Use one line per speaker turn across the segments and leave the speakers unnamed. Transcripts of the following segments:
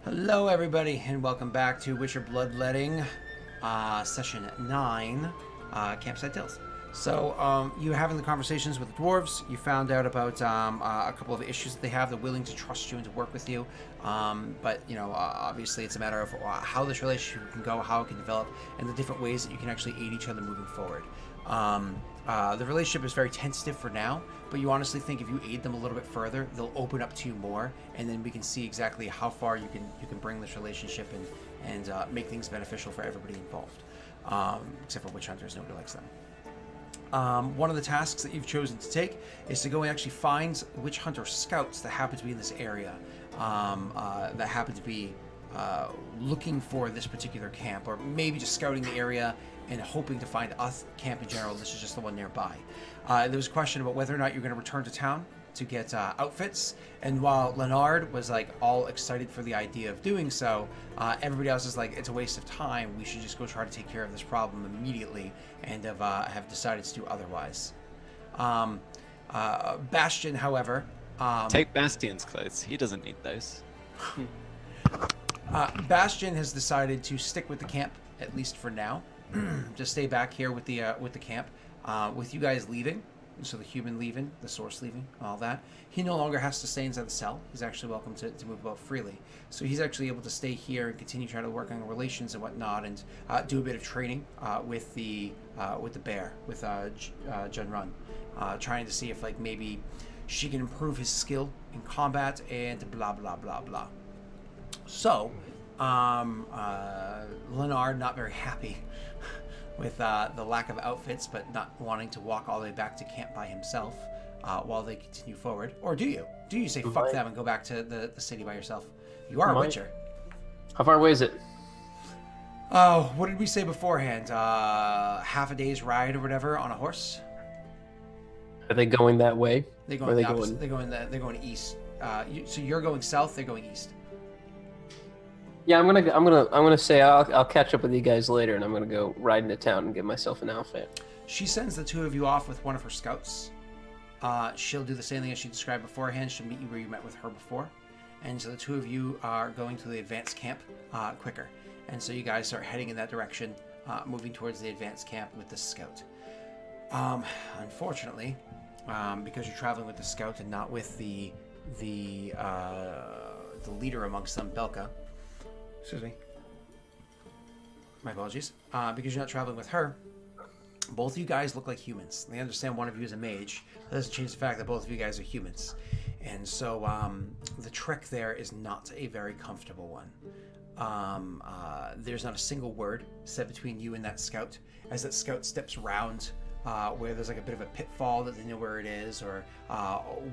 Hello, everybody, and welcome back to Witcher Bloodletting, Session 9, Campsite Tales. So, you were having the conversations with the dwarves. You found out about a couple of issues that they have. They're willing to trust you and to work with you. But, obviously it's a matter of how this relationship can go, how it can develop, and the different ways that you can actually aid each other moving forward. The relationship is very tentative for now, but you honestly think if you aid them a little bit further, they'll open up to you more, and then we can see exactly how far you can bring this relationship and make things beneficial for everybody involved, except for witch hunters. Nobody likes them. One of the tasks that you've chosen to take is to go and actually find witch hunter scouts that happen to be in this area, that happen to be looking for this particular camp, or maybe just scouting the area and hoping to find a camp in general. This is just the one nearby. There was a question about whether or not you're going to return to town to get outfits, and while Leonard was like all excited for the idea of doing so, everybody else is like, it's a waste of time. We should just go try to take care of this problem immediately, and have decided to do otherwise. Bastion, however,
take Bastion's clothes. He doesn't need those.
Bastion has decided to stick with the camp, at least for now. Just stay back here with the camp. With you guys leaving, so the human leaving, the source leaving, all that, he no longer has to stay inside the cell. He's actually welcome to move about freely. So he's actually able to stay here and continue trying to work on relations and whatnot, and do a bit of training with the bear, with Jun Run, trying to see if like maybe she can improve his skill in combat and blah blah blah blah. So, Leonard not very happy with the lack of outfits, but not wanting to walk all the way back to camp by himself while they continue forward. Or do you? Do you say fuck them and go back to the city by yourself? You are a witcher.
How far away is it?
Oh, what did we say beforehand? Half a day's ride or whatever on a horse?
Are they going that way?
They're going the opposite. They're going east. So you're going south, they're going east.
Yeah, I'm gonna say I'll catch up with you guys later, and I'm gonna go ride into town and get myself an outfit.
She sends the two of you off with one of her scouts. She'll do the same thing as she described beforehand. She'll meet you where you met with her before, and so the two of you are going to the advanced camp quicker. And so you guys start heading in that direction, moving towards the advanced camp with the scout. Unfortunately, because you're traveling with the scout and not with the leader amongst them, Belka. Excuse me. My apologies. Because you're not traveling with her, both of you guys look like humans. They understand one of you is a mage. That doesn't change the fact that both of you guys are humans. And so the trek there is not a very comfortable one. There's not a single word said between you and that scout. As that scout steps round where there's like a bit of a pitfall that they know where it is, or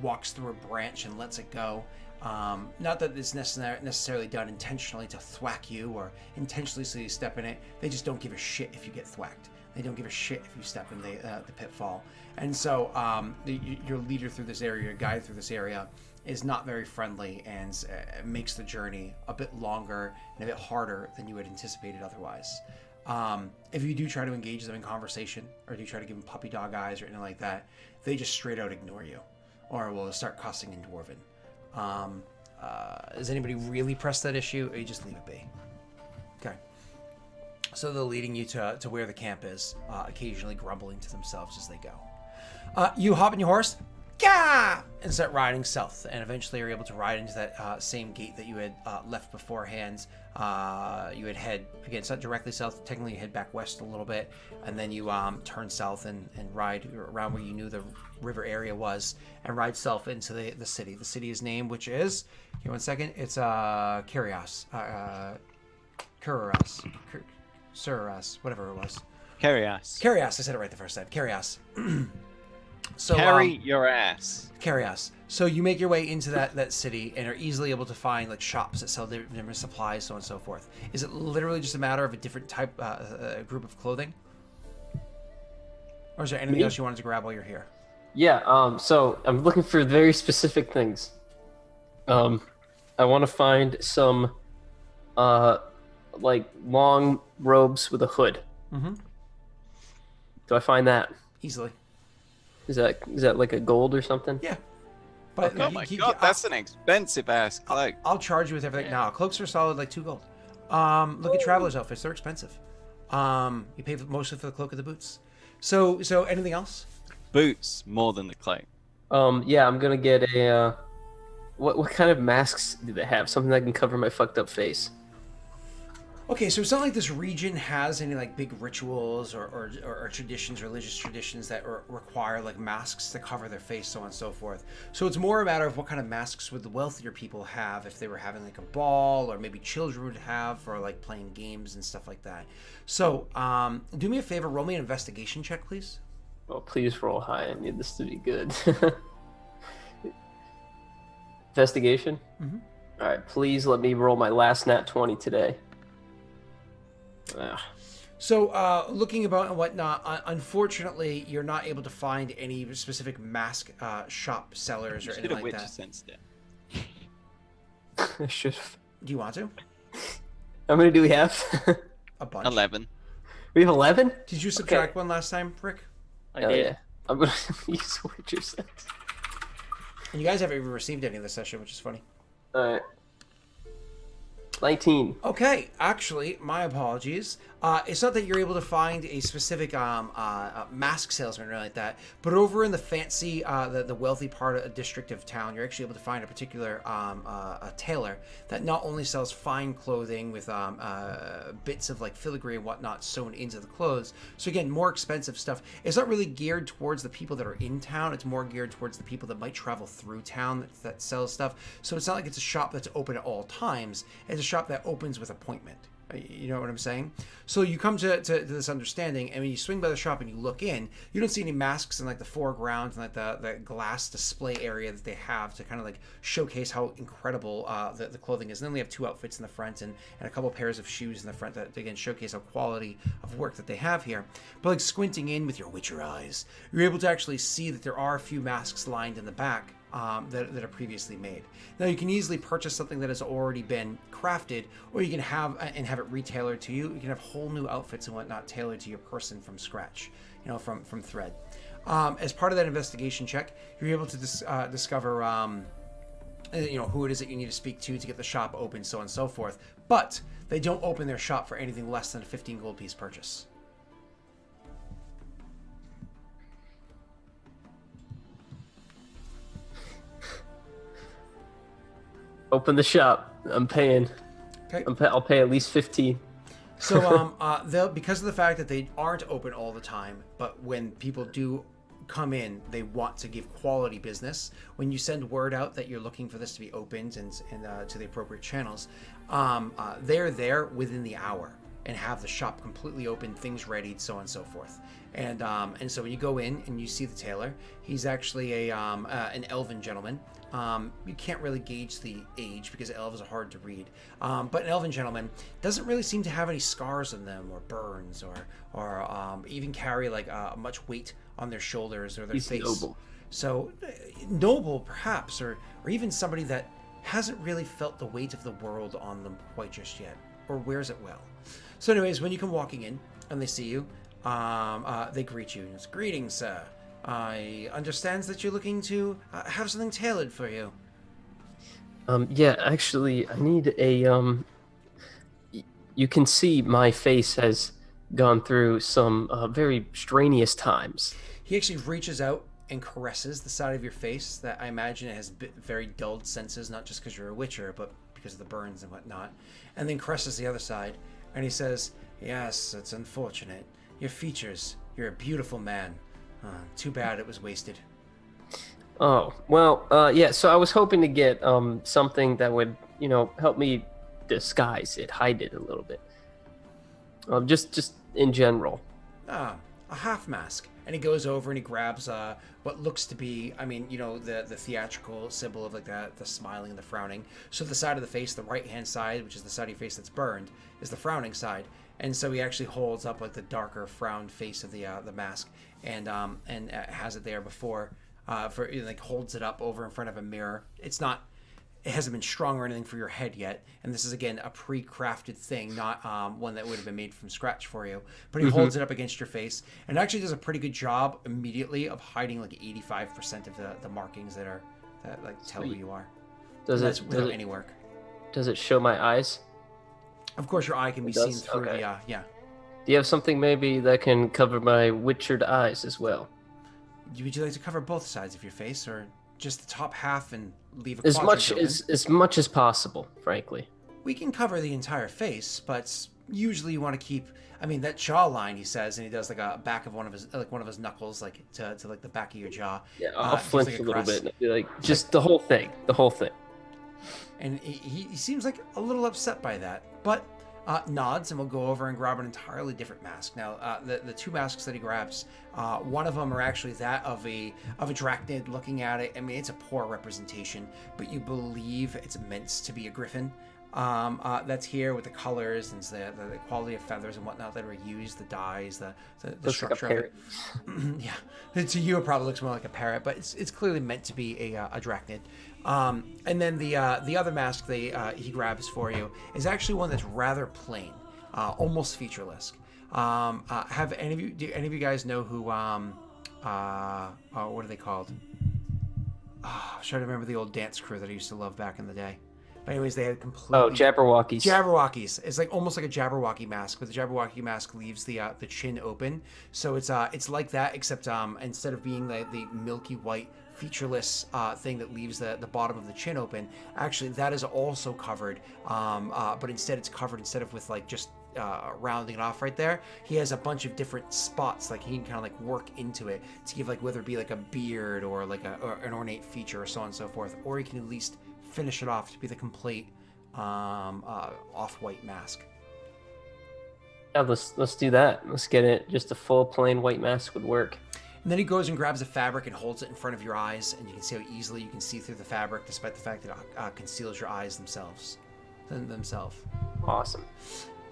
walks through a branch and lets it go. Not that it's necessarily done intentionally to thwack you or intentionally so you step in it. They just don't give a shit if you get thwacked. They don't give a shit if you step in the pitfall. And so your leader through this area, your guide through this area, is not very friendly and makes the journey a bit longer and a bit harder than you had anticipated otherwise. If you do try to engage them in conversation, or do you try to give them puppy dog eyes or anything like that, they just straight out ignore you, or will start cussing in Dwarven. Does anybody really press that issue, or you just leave it be? Okay. So they're leading you to where the camp is, occasionally grumbling to themselves as they go. You hop on your horse, gah, and start riding south, and eventually you're able to ride into that same gate that you had left beforehand. You would head, again, it's not directly south, technically you head back west a little bit, and then you turn south and ride around where you knew the river area was, and ride south into the city. The city is named, which is, here 1 second, it's Carreras, Carreras, whatever it was.
Carreras.
Carreras, I said it right the first time. Carreras. So,
Carry your ass.
Carreras. So you make your way into that city and are easily able to find like shops that sell different supplies, so on and so forth. Is it literally just a matter of a different type, group of clothing? Or is there anything else you wanted to grab while you're here?
Yeah. So I'm looking for very specific things. I want to find some, like long robes with a hood.
Mm-hmm.
Do I find that
easily?
Is that like a gold or something?
Yeah. But
Oh my god, that's an expensive ass cloak.
I'll charge you with everything. Now, cloaks are solid like 2 gold. Look at traveler's outfits; they're expensive. You pay mostly for the cloak and the boots. So anything else?
Boots more than the cloak.
Yeah, I'm gonna get a. What kind of masks do they have? Something that can cover my fucked up face.
Okay, so it's not like this region has any like big rituals or traditions, religious traditions that require like masks to cover their face, so on and so forth. So it's more a matter of what kind of masks would the wealthier people have if they were having like a ball, or maybe children would have for like playing games and stuff like that. So do me a favor, roll me an investigation check, please.
Oh, please roll high. I need this to be good. Investigation?
Mm-hmm.
All right, please let me roll my last nat 20 today.
So looking about and whatnot, unfortunately, you're not able to find any specific mask shop sellers or anything like that.
Sensed it.
I should have.
Do you want to?
How many do we have?
A bunch.
11.
We have 11?
Did you subtract one last time, Rick?
I
Hell
did.
yeah. I'm gonna use Witcher sense.
And you guys haven't even received any of this session, which is funny.
All right. 19.
Okay, actually, my apologies. It's not that you're able to find a specific mask salesman or anything like that, but over in the fancy, the wealthy part of a district of town, you're actually able to find a particular a tailor that not only sells fine clothing with bits of like filigree and whatnot sewn into the clothes. So again, more expensive stuff. It's not really geared towards the people that are in town. It's more geared towards the people that might travel through town that sells stuff. So it's not like it's a shop that's open at all times. It's a shop that opens with appointment. You know what I'm saying? So you come to this understanding, and when you swing by the shop and you look in, you don't see any masks in like the foreground and like the glass display area that they have to kind of like showcase how incredible the clothing is. And then they have 2 outfits in the front and a couple pairs of shoes in the front that again showcase how quality of work that they have here. But like squinting in with your Witcher eyes, you're able to actually see that there are a few masks lined in the back that are previously made. Now you can easily purchase something that has already been crafted, or you can have it retailored to you. You can have whole new outfits and whatnot tailored to your person from scratch, from thread. As part of that investigation check, you're able to discover who it is that you need to speak to get the shop open, so on and so forth. But they don't open their shop for anything less than a 15 gold piece purchase.
Open the shop. I'm paying.
Okay.
I'll pay at least 15.
So they'll, because of the fact that they aren't open all the time, but when people do come in, they want to give quality business. When you send word out that you're looking for this to be opened and to the appropriate channels, they're there within the hour and have the shop completely open, things readied, so on and so forth. And so when you go in and you see the tailor, he's actually an elven gentleman. You can't really gauge the age because elves are hard to read. But an elven gentleman doesn't really seem to have any scars on them or burns or even carry like much weight on their shoulders or their
He's
face.
noble.
So noble perhaps, or even somebody that hasn't really felt the weight of the world on them quite just yet, or wears it well. So anyways, when you come walking in and they see you, they greet you. It's, "Greetings, sir. I understand that you're looking to have something tailored for you."
Yeah, actually, I need a you can see my face has gone through some very strenuous times.
He actually reaches out and caresses the side of your face that I imagine it has very dulled senses, not just because you're a witcher, but because of the burns and whatnot, and then caresses the other side, and he says, "Yes, it's unfortunate. Your features, you're a beautiful man. Too bad it was wasted."
Oh, well, yeah, so I was hoping to get something that would, help me disguise it, hide it a little bit. Just in general.
A half mask. And he goes over and he grabs what looks to be, the theatrical symbol of like the smiling and the frowning. So the side of the face, the right-hand side, which is the side of your face that's burned, is the frowning side. And so he actually holds up like the darker frowned face of the mask and has it there before, holds it up over in front of a mirror. It hasn't been strong or anything for your head yet, and this is again a pre-crafted thing, not one that would have been made from scratch for you. But he holds it up against your face, and actually does a pretty good job immediately of hiding like 85% of the markings that are that like tell who
Sweet.
you are.
Does
And that's
it
without any work.
does it show my eyes?
Of course, your eye can be
It does?
seen through
Okay.
the yeah.
Do you have something maybe that can cover my witchered eyes as well?
Would you like to cover both sides of your face, or just the top half and leave a
As
quadrant
much
open?
as much as possible, frankly.
We can cover the entire face, but usually you want to keep. I mean, that jawline, he says, and he does like a back of one of his knuckles, like to like the back of your jaw.
Yeah, I'll
gives,
flinch
like,
a little
caress.
bit and I'll be like, just the whole thing, the whole thing.
And he seems like a little upset by that, but nods and will go over and grab an entirely different mask. Now, the two masks that he grabs, one of them are actually that of a drachnid. Looking at it, I mean, it's a poor representation, but you believe it's meant to be a griffin. That's here with the colors and the quality of feathers and whatnot that are used, the dyes, the
Looks
structure
like a
of it. Yeah, to you it probably looks more like a parrot, but it's clearly meant to be a drachnid. And then the other mask he grabs for you is actually one that's rather plain, almost featureless. Have any of you? Do any of you guys know who? What are they called? I'm trying to remember the old dance crew that I used to love back in the day. But anyways, they had completely...
Oh, Jabberwockies.
Jabberwockies. It's like almost like a Jabberwocky mask, but the Jabberwocky mask leaves the chin open. So it's like that, except instead of being the milky white featureless thing that leaves the bottom of the chin open, actually that is also covered. But instead it's covered, instead of with like just rounding it off right there, he has a bunch of different spots like he can kind of like work into it to give like whether it be like a beard or like or an ornate feature or so on and so forth, or he can at least finish it off to be the complete off-white mask.
Yeah, let's do that. Let's get it. Just a full plain white mask would work.
And then he goes and grabs a fabric and holds it in front of your eyes, and you can see how easily you can see through the fabric, despite the fact that it conceals your eyes themselves.
Awesome.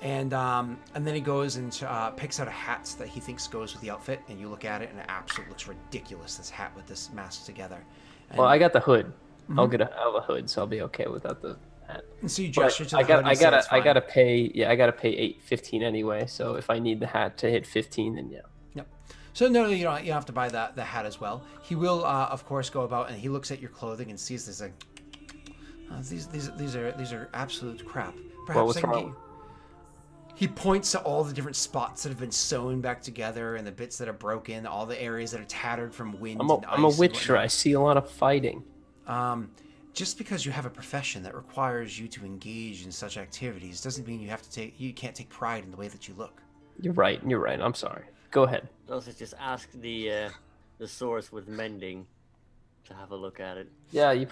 And then he goes and picks out a hat that he thinks goes with the outfit, and you look at it, and it absolutely looks ridiculous. This hat with this mask together. And,
Well, I got the hood. I'll get out of a hood, so I'll be okay without the hat.
and so you
But
gesture to the hood. And
I
say it's fine.
gotta pay. Yeah, I gotta pay $8.15 anyway. So if I need the hat to hit 15, then yeah.
Yep. So no, you don't have to buy the hat as well. He will, of course, go about and he looks at your clothing and sees this like, these are absolute crap. Perhaps
what's
I can
wrong?
get you. He points to all the different spots that have been sewn back together and the bits that are broken, all the areas that are tattered from wind and ice.
I'm a
and
witcher. I
whatnot.
see a lot of fighting.
Just because you have a profession that requires you to engage in such activities doesn't mean you can't take pride in the way that you look.
You're right. I'm sorry. Go ahead.
Also, just ask the source with mending to have a look at it.
Yeah, I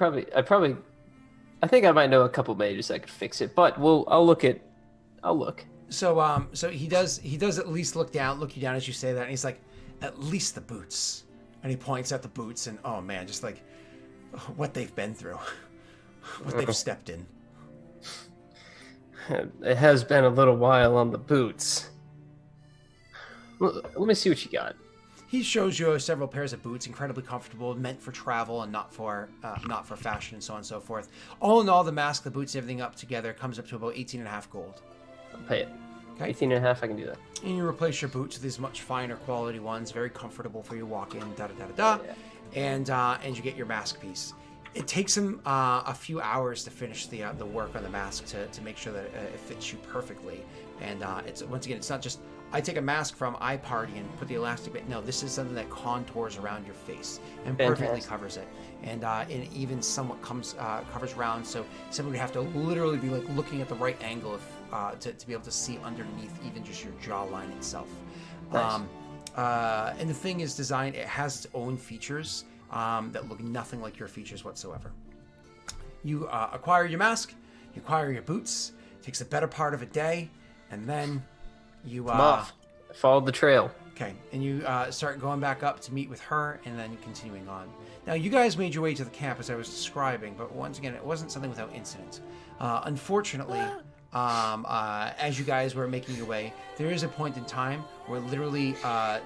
think I might know a couple mages that could fix it, but I'll look.
So so he does at least look you down as you say that, and he's like, at least the boots. And he points at the boots, and oh man, just like what they've been through, what they've stepped in.
It has been a little while on the boots. Let me see what you got.
He shows you several pairs of boots, incredibly comfortable, meant for travel and not for fashion and so on and so forth. All in all, the mask, the boots, everything up together comes up to about 18.5 gold.
I'll pay it.
Okay.
18.5, I can do that.
And you replace your boots with these much finer quality ones, very comfortable for your walk in, and you get your mask piece. It takes him a few hours to finish the work on the mask to make sure that it fits you perfectly. And it's once again, it's not just I take a mask from iParty and put the elastic bit. No, this is something that contours around your face and perfectly
Fantastic.
covers it, and even somewhat covers around. So somebody would have to literally be like looking at the right angle to be able to see underneath even just your jawline itself.
Nice.
And the thing is designed, it has its own features that look nothing like your features whatsoever. You acquire your mask, you acquire your boots, it takes the better part of a day, and then you
I'm off. I followed the trail.
Okay, and you start going back up to meet with her and then continuing on. Now, you guys made your way to the camp as I was describing, but once again, it wasn't something without incident. Unfortunately, as you guys were making your way, there is a point in time where literally,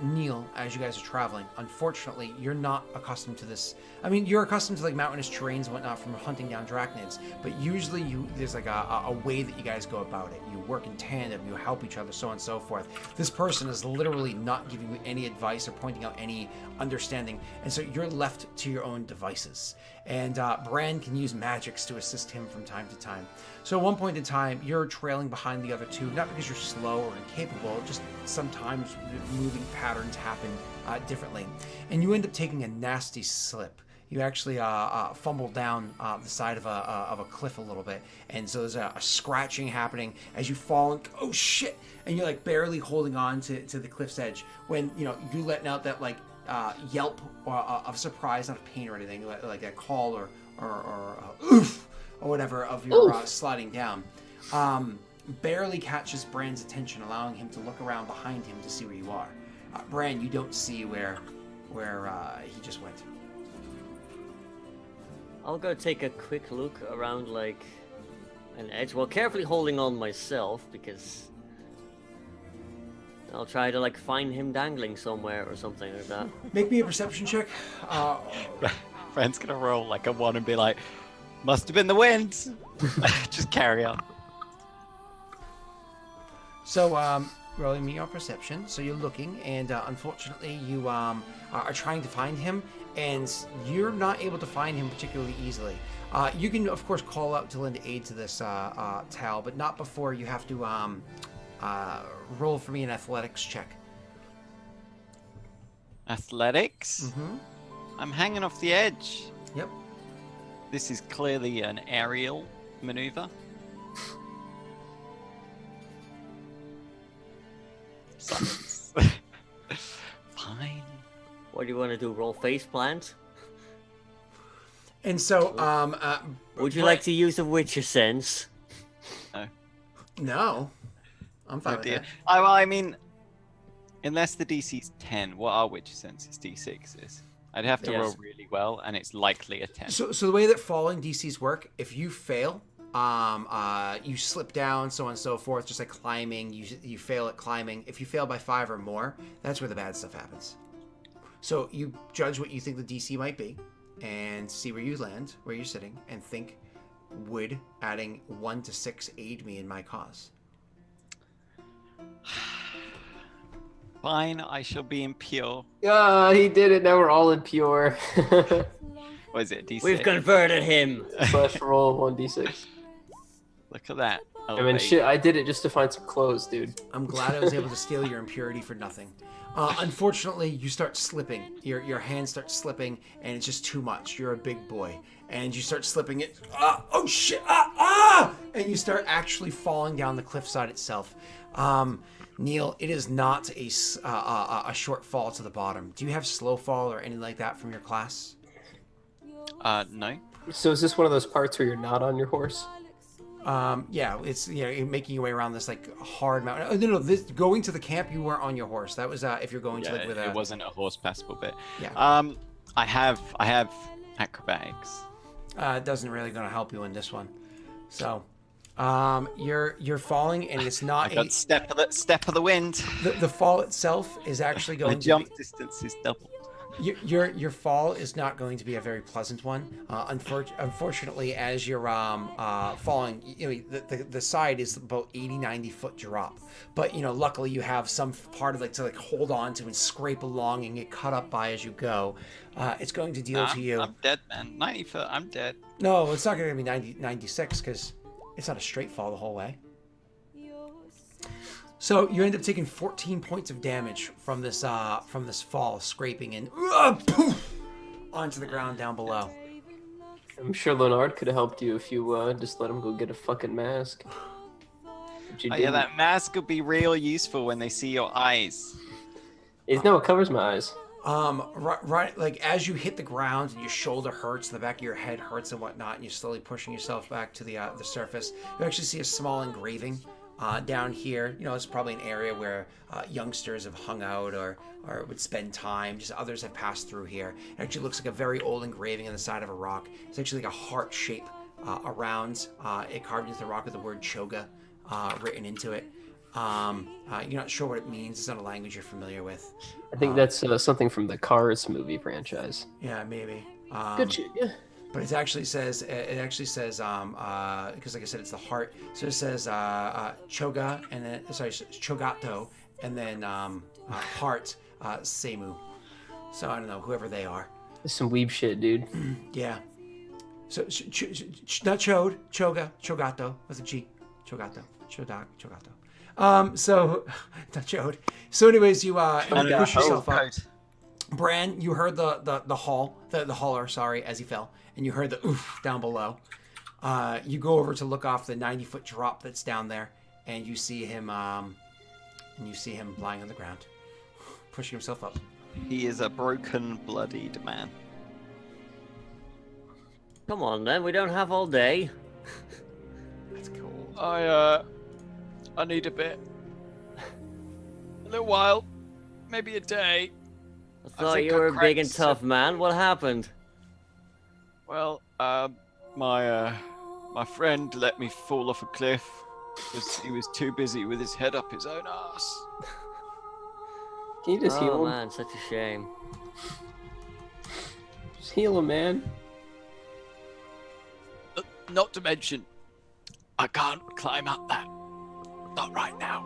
Neil, as you guys are traveling, unfortunately, you're not accustomed to this. I mean, you're accustomed to like mountainous terrains and whatnot from hunting down drachnids, but usually there's like a way that you guys go about it. You work in tandem, you help each other, so on and so forth. This person is literally not giving you any advice or pointing out any understanding, and so you're left to your own devices. And Bran can use magics to assist him from time to time. So at one point in time, you're trailing behind the other two, not because you're slow or incapable, just sometimes moving patterns happen differently. And you end up taking a nasty slip. You actually fumble down the side of a cliff a little bit, and so there's a scratching happening as you fall and oh shit, and you're like barely holding on to the cliff's edge when you letting out that like yelp of surprise, not of pain or anything, like a call or oof or whatever of your sliding down. Barely catches Bran's attention, allowing him to look around behind him to see where you are. Bran, you don't see where he just went.
I'll go take a quick look around like an edge, while carefully holding on myself, because I'll try to like find him dangling somewhere or something like that.
Make me a perception check.
Friend's gonna roll like a 1 and be like, must have been the wind. Just carry on.
So, rolling me your perception. So you're looking, and unfortunately, you are trying to find him, and you're not able to find him particularly easily. You can, of course, call out to lend aid to this Tal, but not before you have to roll for me an athletics check.
Athletics?
Mm-hmm.
I'm hanging off the edge.
Yep.
This is clearly an aerial maneuver. Silence. Fine.
What do you want to do? Roll face plant?
And so,
Would you like to use a Witcher sense?
No. I'm fine
Oh
with
dear.
that.
I mean, unless the DC's 10, what are Witcher senses D6s? I'd have to roll really well, and it's likely a 10.
So the way that falling DCs work, if you fail, you slip down, so on and so forth, just like climbing, you fail at climbing. If you fail by 5 or more, that's where the bad stuff happens. So you judge what you think the DC might be, and see where you land, where you're sitting, and think, would adding 1 to 6 aid me in my cause?
Fine, I shall be impure.
He did it. Now we're all impure.
What is it, D6?
We've converted him.
Slash roll 1d6.
Look at that.
I mean, shit, I did it just to find some clothes, dude.
I'm glad I was able to steal your impurity for nothing. Unfortunately, you start slipping. Your hand starts slipping, and it's just too much. You're a big boy, and you start slipping it. Oh shit! And you start actually falling down the cliffside itself. Neil, it is not a short fall to the bottom. Do you have slow fall or anything like that from your class?
No.
So is this one of those parts where you're not on your horse?
Yeah, it's you're making your way around this like hard mountain. Oh, no, this going to the camp you weren't on your horse. That was if you're going to like with
it wasn't a horse passable bit.
Yeah.
I have acrobatics.
It doesn't really gonna help you in this one. So, you're falling, and it's not
I got step of the wind.
the fall itself is actually
The
going
jump
to be,
distance is doubled.
your fall is not going to be a very pleasant one. Unfortunately, as you're falling, the side is about 80-90 foot drop. But luckily you have some part of to hold on to and scrape along and get cut up by as you go. It's going to deal to you.
I'm dead, man. 90 foot. I'm dead.
No, it's not going to be 96 because it's not a straight fall the whole way. So you end up taking 14 points of damage from this fall, scraping and poof, onto the ground down below.
I'm sure Leonard could have helped you if you just let him go get a fucking mask.
Yeah, that mask would be real useful when they see your eyes.
It covers my eyes.
Right, like as you hit the ground and your shoulder hurts, the back of your head hurts and whatnot, and you're slowly pushing yourself back to the surface. You actually see a small engraving down here. It's probably an area where youngsters have hung out or would spend time. Just others have passed through here. It actually looks like a very old engraving on the side of a rock. It's actually like a heart shape around it, carved into the rock with the word Choga written into it. You're not sure what it means. It's not a language you're familiar with.
I think that's something from the Cars movie franchise.
Yeah, maybe.
Good shit, yeah.
But it actually says because like I said, it's the heart. So it says choga and then chogato and then heart semu. So I don't know whoever they are.
That's some weeb shit, dude.
Yeah. So not chode, choga, chogato with a G, chogato, chogato. So not chode. So anyways, you push yourself up. Bran, you heard the hauler, sorry, as he fell, and you heard the oof down below. You go over to look off the 90-foot drop that's down there, and you see him lying on the ground, pushing himself up.
He is a broken, bloodied man.
Come on, then. We don't have all day.
That's cool.
I need a bit. A little while. Maybe a day.
I thought you were a big and tough man. What happened?
Well, my friend let me fall off a cliff because he was too busy with his head up his own ass.
Can you just heal him?
Oh man, such a shame.
Just heal him, man.
Not to mention, I can't climb up that. Not right now.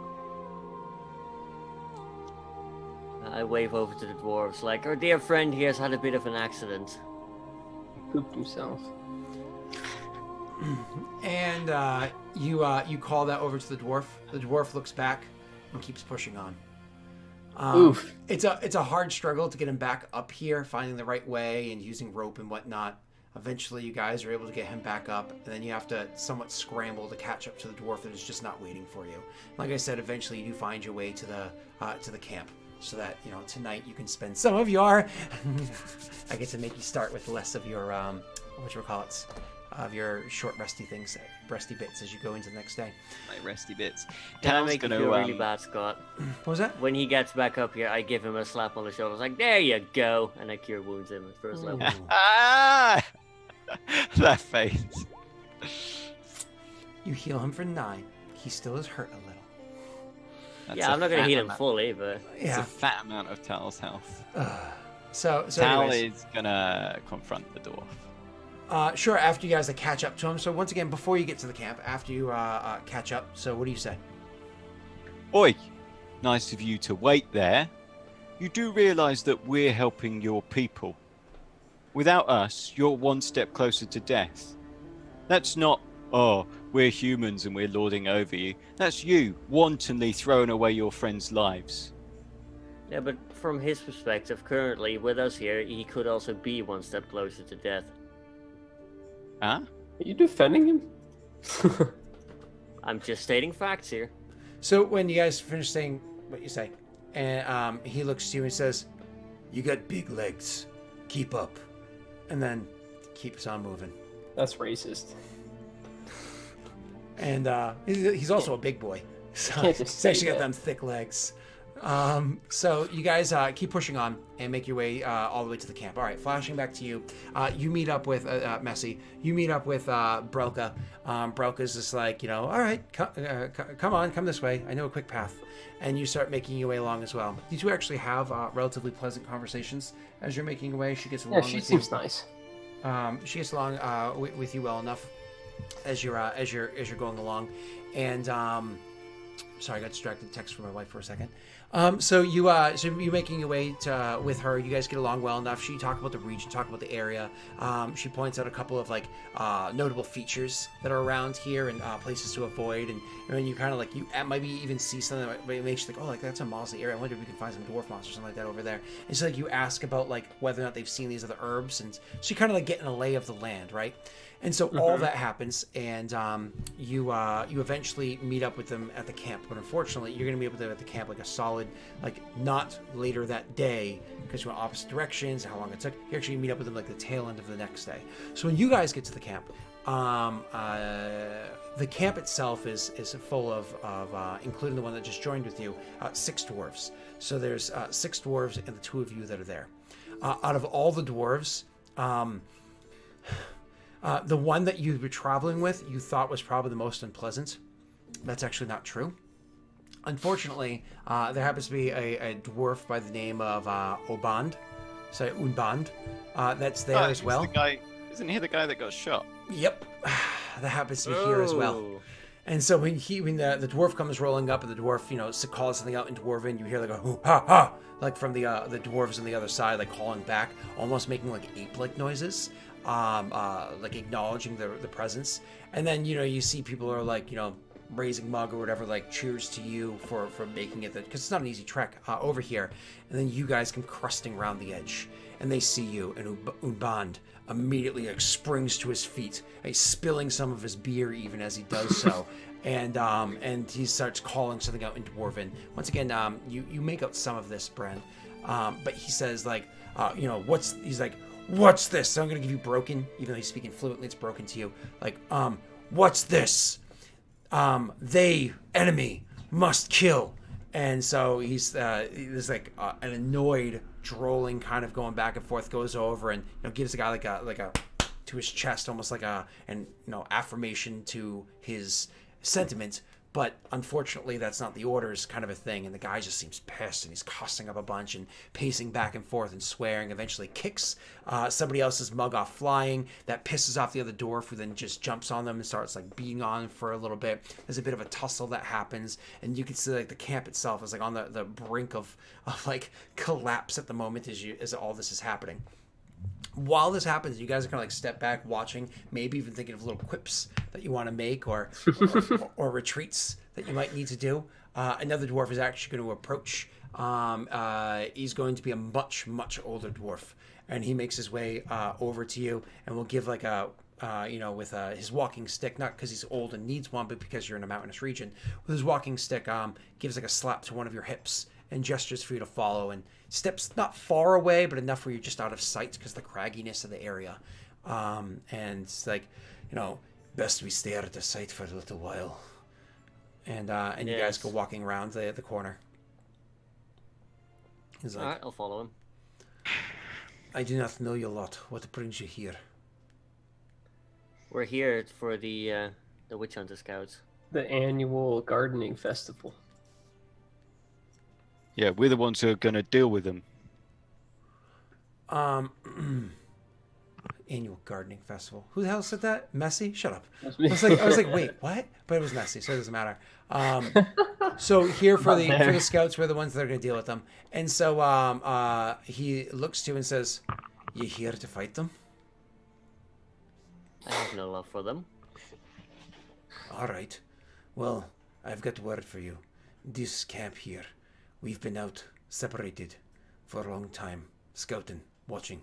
I wave over to the dwarves, like, our dear friend here has had a bit of an accident.
He pooped himself.
And you call that over to the dwarf. The dwarf looks back and keeps pushing on.
Oof.
It's a hard struggle to get him back up here, finding the right way and using rope and whatnot. Eventually, you guys are able to get him back up, and then you have to somewhat scramble to catch up to the dwarf that is just not waiting for you. Like I said, eventually you do find your way to the camp, so that tonight you can spend some of your. I get to make you start with less of your of your short resty bits as you go into the next day.
My resty bits.
Can I
Tal's
make you feel really bad, Scott?
What was that?
When he gets back up here, I give him a slap on the shoulder. It's like, there you go, and I cure wounds him at first level.
Ah! That face.
You heal him for 9. He still is hurt a little.
Yeah, I'm not going to heal him fully, but...
It's a fat amount of Tal's health.
So
Tal
anyways,
is gonna confront the dwarf.
Sure, after you guys catch up to him. So once again, before you get to the camp, after you catch up, so what do you say?
Oi! Nice of you to wait there. You do realize that we're helping your people. Without us, you're one step closer to death. That's not, oh, we're humans and we're lording over you. That's you wantonly throwing away your friends' lives.
Yeah, but from his perspective, currently, with us here, he could also be one step closer to death.
Huh?
Are you defending him?
I'm just stating facts here.
So when you guys finish saying what you say, and he looks to you and says, "You got big legs. Keep up." And then keeps on moving.
That's racist.
And he's also a big boy. So
Can't just
he's actually
say
got
that.
them thick legs. So you guys keep pushing on and make your way all the way to the camp. All right, flashing back to you. You meet up with Messi. You meet up with Brelka. Brelka's just like, all right, come on, come this way. I know a quick path. And you start making your way along as well. You two actually have relatively pleasant conversations as you're making your way. She gets along.
Yeah, she
with
seems
you.
nice.
She gets along with you well enough as you're going along. And sorry, I got distracted. Text from my wife for a second. So you're making your way with her. You guys get along well enough. She talk about the region, talk about the area. She points out a couple of notable features that are around here and places to avoid. And when you kind of you maybe even see something that makes you think, oh, that's a Mosley area. I wonder if we can find some dwarf monsters or something like that over there. And so you ask about whether or not they've seen these other herbs, and so you kind of getting a lay of the land, right? And so all that happens, and you eventually meet up with them at the camp. But unfortunately, you're going to meet up with them at the camp a solid, not later that day, because you went opposite directions, how long it took. You actually meet up with them the tail end of the next day. So when you guys get to the camp, the camp itself is full of including the one that just joined with you, 6 dwarves. So there's 6 dwarves and the 2 of you that are there. Out of all the dwarves, the one that you were traveling with, you thought was probably the most unpleasant. That's actually not true. Unfortunately, there happens to be a dwarf by the name of Unband, that's there as well.
Isn't he the guy that got shot?
Yep, that happens to be here as well.
Oh.
And so when the dwarf comes rolling up, and the dwarf, calls something out in Dwarven, you hear like a hoo ha ha, like from the dwarves on the other side, like calling back, almost making like ape-like noises, like acknowledging the presence. And then you see people are like raising mug or whatever, like cheers to you for making it, because it's not an easy trek over here. And then you guys come crusting around the edge, and they see you, and Unband immediately like springs to his feet, spilling some of his beer even as he does so. And he starts calling something out in Dwarven. Once again, you make out some of this, Brand, but he says like, he's like, what's this? So I'm gonna give you broken, even though he's speaking fluently, it's broken to you. Like, what's this? They, enemy, must kill. And so there's like an annoyed, drolling kind of going back and forth, goes over and gives the guy like a to his chest, almost like an affirmation to his sentiment. But unfortunately, that's not the orders, kind of a thing. And the guy just seems pissed, and he's cussing up a bunch and pacing back and forth and swearing. Eventually kicks somebody else's mug off flying. That pisses off the other dwarf, who then just jumps on them and starts like beating on for a little bit. There's a bit of a tussle that happens, and you can see like the camp itself is like on the brink of like collapse at the moment as all this is happening. While this happens, you guys are kind of like step back watching, maybe even thinking of little quips that you want to make or retreats that you might need to do. Another dwarf is actually going to approach. He's going to be a much, much older dwarf, and he makes his way over to you and will give like a with his walking stick, not because he's old and needs one, but because you're in a mountainous region. With his walking stick, gives like a slap to one of your hips and gestures for you to follow, and steps not far away, but enough where you're just out of sight because the cragginess of the area. And it's like, best we stay out of the sight for a little while. And yes. You guys go walking around the corner. He's like,
all right, I'll follow him.
I do not know you a lot. What brings you here?
We're here for the Witch Hunter Scouts.
The annual gardening festival.
Yeah, we're the ones who are going to deal with them.
Annual gardening festival. Who the hell said that? Messy? Shut up. I was like, wait, what? But it was Messy, so it doesn't matter. So here for the scouts, we're the ones that are going to deal with them. And so he looks to you and says, "You here to fight them?"
I have no love for them.
All right. Well, I've got word for you. This camp here, we've been out separated for a long time, scouting, watching.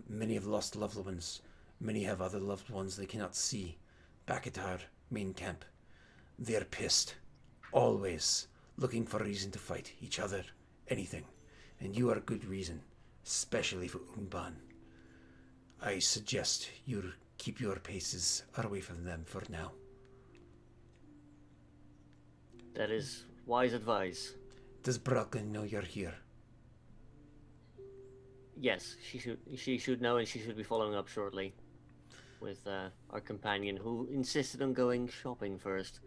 Many have lost loved ones. Many have other loved ones they cannot see back at our main camp. They're pissed, always looking for a reason to fight each other, anything. And you are a good reason, especially for Unban. I suggest you keep your paces away from them for now.
That is wise advice.
Does Brooklyn know you're here?
Yes, she should know, and she should be following up shortly with our companion, who insisted on going shopping first.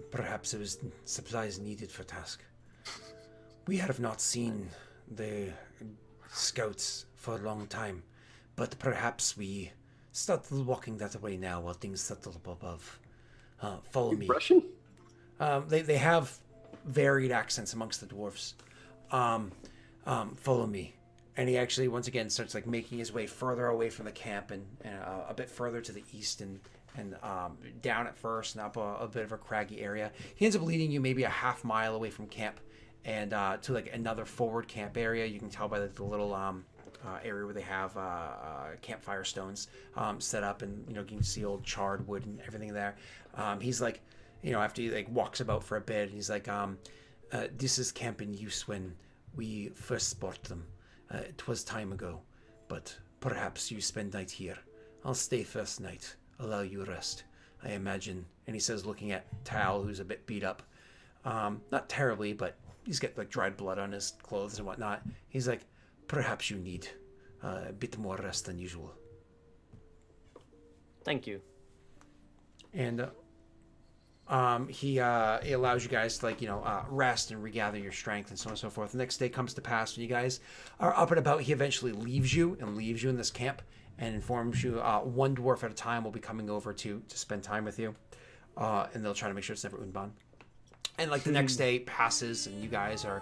Perhaps it was supplies needed for task. We have not seen the scouts for a long time, but perhaps we start walking that way now while things settle up above. Follow me.
Russian?
They have varied accents amongst the dwarves. Follow me. And he actually, once again, starts like making his way further away from the camp and a bit further to the east and down at first and up a bit of a craggy area. He ends up leading you maybe a half mile away from camp and to like another forward camp area. You can tell by the little area where they have campfire stones set up, and you can see old charred wood and everything there. He's like, after he like walks about for a bit, he's like, this is camp in use when we first spot them. It was time ago, but perhaps you spend night here. I'll stay first night, allow you rest, I imagine. And he says, looking at Tal, who's a bit beat up, not terribly, but he's got like dried blood on his clothes and whatnot. He's like, perhaps you need a bit more rest than usual.
Thank you.
And He allows you guys to rest and regather your strength and so on and so forth. The next day comes to pass when you guys are up and about. He eventually leaves you in this camp and informs you one dwarf at a time will be coming over to spend time with you, and they'll try to make sure it's never Unban. And the next day passes and you guys are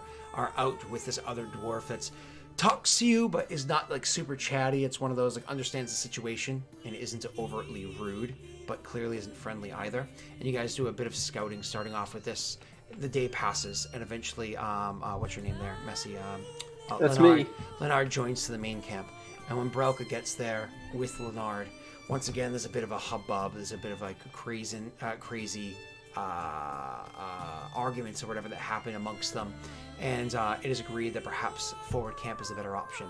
out with this other dwarf that's talks to you but is not super chatty. It's one of those understands the situation and isn't overtly rude, but clearly isn't friendly either. And you guys do a bit of scouting starting off with this. The day passes and eventually what's your name there, Messy?
That's
Leonard,
me.
Leonard joins to the main camp, and when Brelka gets there with Leonard, once again there's a bit of a hubbub. There's a bit of crazy arguments or whatever that happen amongst them, and it is agreed that perhaps forward camp is a better option.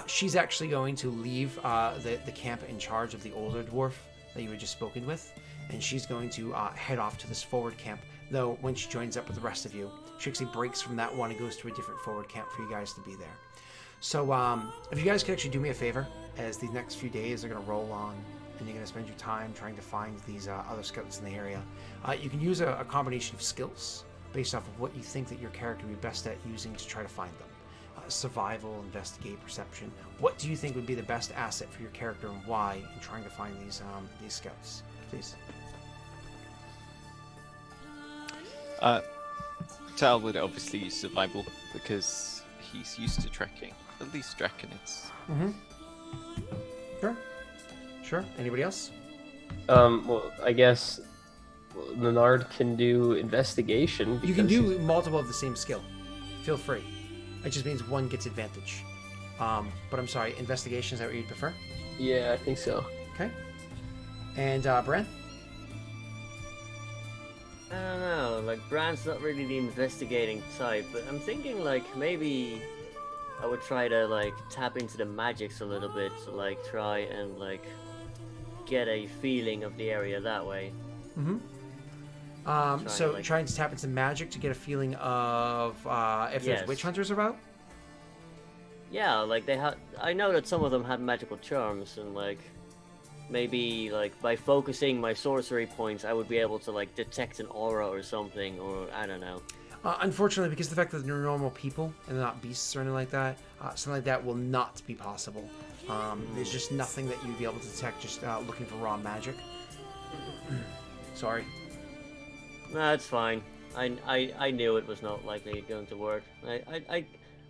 She's actually going to leave the camp in charge of the older dwarf that you had just spoken with, and she's going to head off to this forward camp, though when she joins up with the rest of you, she actually breaks from that one and goes to a different forward camp for you guys to be there. So if you guys could actually do me a favor, as the next few days are going to roll on and you're going to spend your time trying to find these other scouts in the area, you can use a combination of skills based off of what you think that your character would be best at using to try to find them. Survival, investigate, perception. What do you think would be the best asset for your character and why in trying to find these scouts? Please.
Tal would obviously use survival because he's used to trekking. At least draconids.
Sure. Anybody else?
Well, I guess Leonard can do investigation.
You can do multiple of the same skill. Feel free. It just means one gets advantage. But I'm sorry, investigation, is that what you'd prefer?
Yeah, I think so.
Okay. And Bran?
I don't know, Bran's not really the investigating type, but I'm thinking maybe I would try to tap into the magics a little bit to try and get a feeling of the area that way.
So trying to tap into magic to get a feeling of if there's witch hunters about?
Yeah, they had. I know that some of them had magical charms, and maybe by focusing my sorcery points, I would be able to detect an aura or something, or I don't know.
Unfortunately, because of the fact that they're normal people and they're not beasts or anything like that, something like that will not be possible. There's just nothing that you'd be able to detect just looking for raw magic. Sorry.
No, it's fine. I knew it was not likely going to work.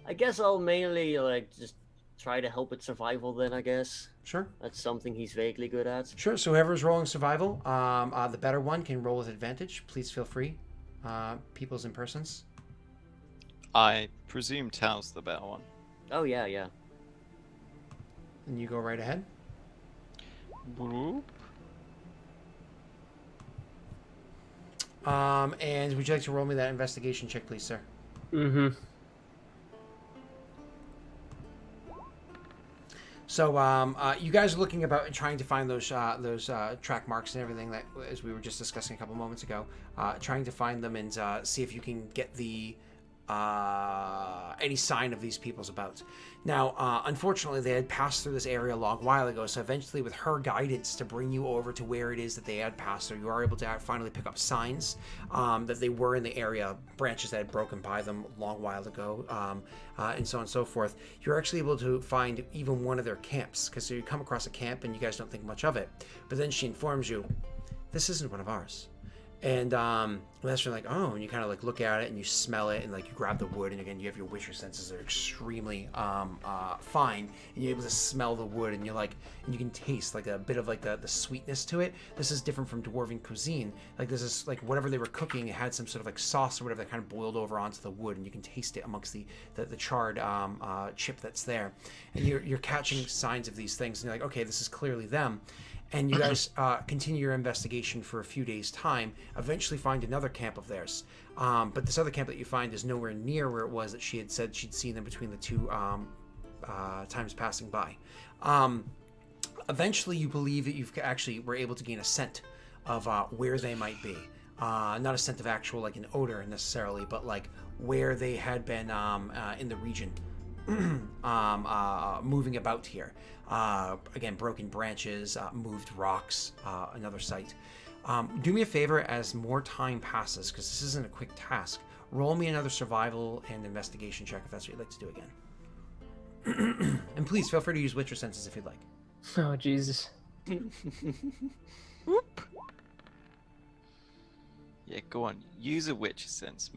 I guess I'll mainly just try to help with survival then, I guess.
Sure.
That's something he's vaguely good at.
Sure. So whoever's rolling survival, the better one can roll with advantage. Please feel free. Peoples and persons.
I presume Tal's the better one.
Oh yeah.
And you go right ahead.
Boop.
And would you like to roll me that investigation check, please, sir? So you guys are looking about and trying to find those track marks and everything that, as we were just discussing a couple moments ago, trying to find them and see if you can get the any sign of these people's about. Now, unfortunately, they had passed through this area a long while ago, so eventually with her guidance to bring you over to where it is that they had passed through, you are able to finally pick up signs that they were in the area, branches that had broken by them a long while ago, and so on and so forth. You're actually able to find even one of their camps, because you come across a camp and you guys don't think much of it, but then she informs you, this isn't one of ours. And that's when you're like, oh, and you kind of look at it and you smell it and you grab the wood, and again you have your Witcher senses that are extremely fine, and you're able to smell the wood, and and you can taste a bit of the sweetness to it. This is different from dwarven cuisine. This is whatever they were cooking, it had some sort of sauce or whatever that kind of boiled over onto the wood, and you can taste it amongst the charred chip that's there, and you're catching signs of these things, and you're like, okay, this is clearly them. And you guys continue your investigation for a few days' time, eventually find another camp of theirs. But this other camp that you find is nowhere near where it was that she had said she'd seen them between the two times passing by. Eventually, you believe that you've actually were able to gain a scent of where they might be. Not a scent of actual, an odor necessarily, but where they had been in the region. Moving about here. Again, broken branches, moved rocks, another site. Do me a favor as more time passes, because this isn't a quick task. Roll me another survival and investigation check if that's what you'd like to do again. And please feel free to use Witcher senses if you'd like.
Oh, Jesus.
Whoop. Yeah, go on. Use a witch sense,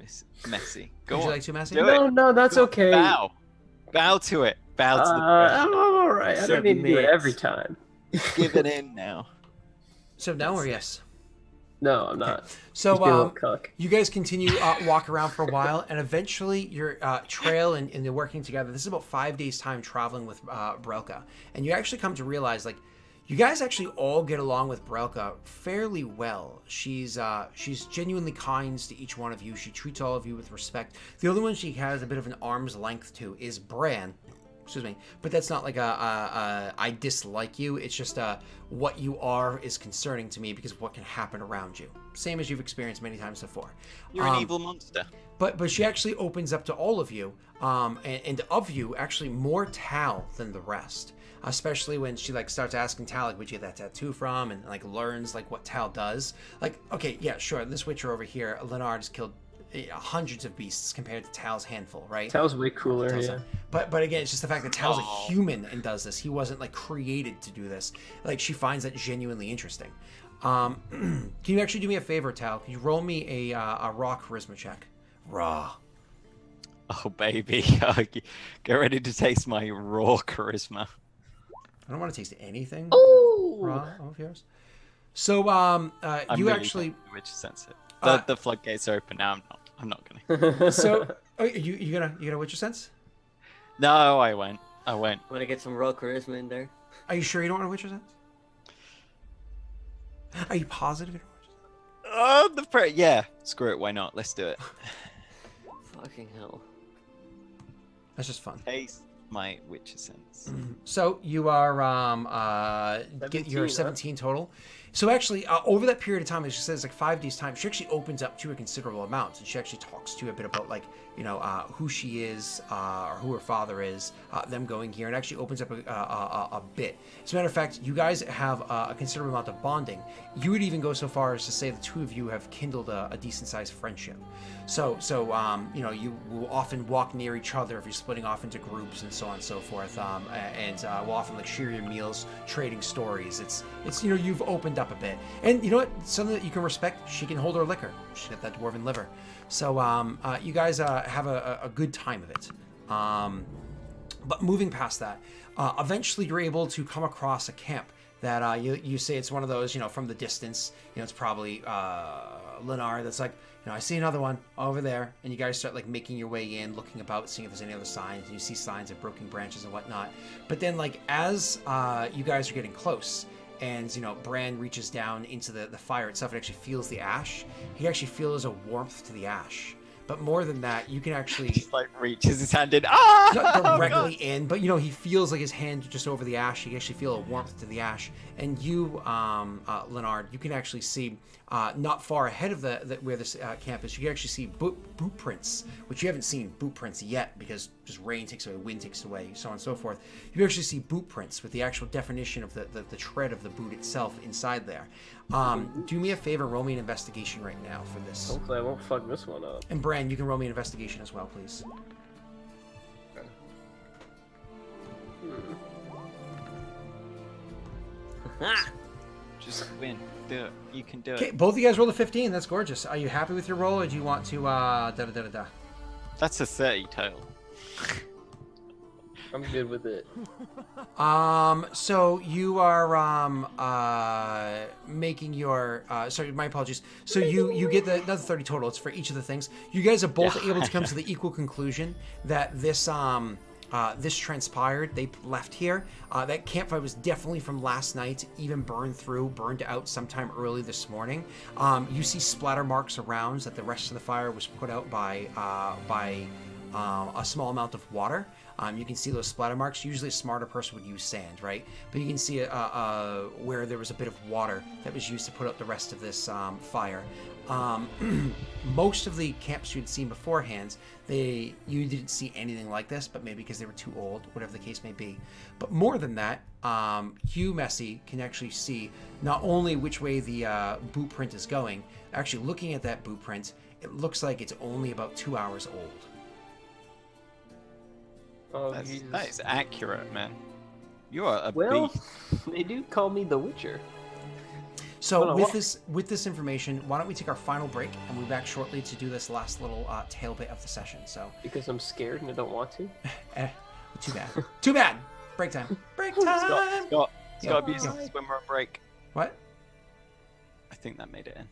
Messy. Go
Would
on.
you like to, Massey?
Do
No,
it.
no, that's okay.
Bow. Bow to it. Bow to the
I'm all right. I don't need to do it
Submit.
every time.
Give it in now.
So no or yes?
No, I'm not.
So
Just being a little cuck.
you guys continue walk around for a while, and eventually your trail and they're working together. This is about 5 days time traveling with Brelka, and you actually come to realize like you guys actually all get along with Brelka fairly well. She's genuinely kind to each one of you. She treats all of you with respect. The only one she has a bit of an arm's length to is Bran. Excuse me, but that's not like I dislike you. It's just what you are is concerning to me because of what can happen around you. Same as you've experienced many times before.
You're an evil monster.
But she actually opens up to all of you, and of you, actually more Tal than the rest. Especially when she like starts asking Tal like, where'd you get that tattoo from, and like learns like what Tal does. Like, okay, yeah, sure, this Witcher over here, Leonard has killed hundreds of beasts compared to Tal's handful, right?
Tal's way cooler,
Tal's
yeah.
But again, it's just the fact that Tal's a human and does this. He wasn't like created to do this. Like she finds that genuinely interesting. Can you actually do me a favor, Tal? Can you roll me a raw charisma check? Raw.
Oh, baby. Get ready to taste my raw charisma.
I don't want to taste anything
Oh!
raw of yours. So
I'm
you
really
actually
witch sense it. The floodgates are open now. I'm not gonna.
so you gonna witch your sense?
No, I won't.
Want to get some raw charisma in there?
Are you sure you don't want to witch your sense? Are you positive you don't want to witch your sense?
Yeah. Screw it. Why not? Let's do it.
Fucking hell.
That's just fun.
Taste my witcher sense.
So you are you're
17,
17 total. So actually, over that period of time, as she says, like 5 days time, she actually opens up to a considerable amount, and she actually talks to you a bit about like who she is or who her father is, them going here, and actually opens up a bit. As a matter of fact, you guys have a considerable amount of bonding. You would even go so far as to say the two of you have kindled a decent sized friendship. So you will often walk near each other if you're splitting off into groups and so on and so forth, and will often like share your meals, trading stories. It's you've opened up a bit, and you know what? Something that you can respect. She can hold her liquor. She's got that dwarven liver. So you guys have a good time of it. But moving past that, eventually you're able to come across a camp that you say it's one of those, from the distance, it's probably Lenar that's like, I see another one over there, and you guys start like making your way in, looking about, seeing if there's any other signs, and you see signs of broken branches and whatnot. But then like as you guys are getting close, and Bran reaches down into the fire itself and actually feels the ash, he actually feels a warmth to the ash. But more than that, you can actually
Just like reaches his hand in.
not directly in, but he feels like his hand just over the ash. You can actually feel a warmth to the ash. And you, Leonard, you can actually see not far ahead of where this camp is. You can actually see boot prints, which you haven't seen boot prints yet because just rain takes away, wind takes away, so on and so forth. You actually see boot prints with the actual definition of the tread of the boot itself inside there. Do me a favor, roll me an investigation right now for this.
Hopefully I won't fuck this one up.
And Bran, you can roll me an investigation as well, please.
Just win. Do it. You can do
Okay,
it.
both of you guys rolled a 15. That's gorgeous. Are you happy with your roll, or do you want to
That's a 30 total.
I'm good with it.
So you are making your sorry, my apologies. So you get another 30 total. It's for each of the things. You guys are both able to come to the equal conclusion that this this transpired. They left here. That campfire was definitely from last night, even burned out sometime early this morning. You see splatter marks around that the rest of the fire was put out by a small amount of water. You can see those splatter marks. Usually a smarter person would use sand, right? But you can see where there was a bit of water that was used to put out the rest of this fire. Most of the camps you'd seen beforehand, you didn't see anything like this, but maybe because they were too old, whatever the case may be. But more than that, you, Messi, can actually see not only which way the boot print is going. Actually, looking at that boot print, it looks like it's only about 2 hours old.
Oh,
That
Jesus.
is accurate, man. You are a
Well,
beast.
they do call me the Witcher.
So
Hold on,
with this information, why don't we take our final break and we'll be back shortly to do this last little tail bit of the session. So
Because I'm scared and I don't want to.
too bad. Too bad. Break time. Break time.
Scott,
Yo,
be a
yo.
swimmer on break.
What?
I think that made it in.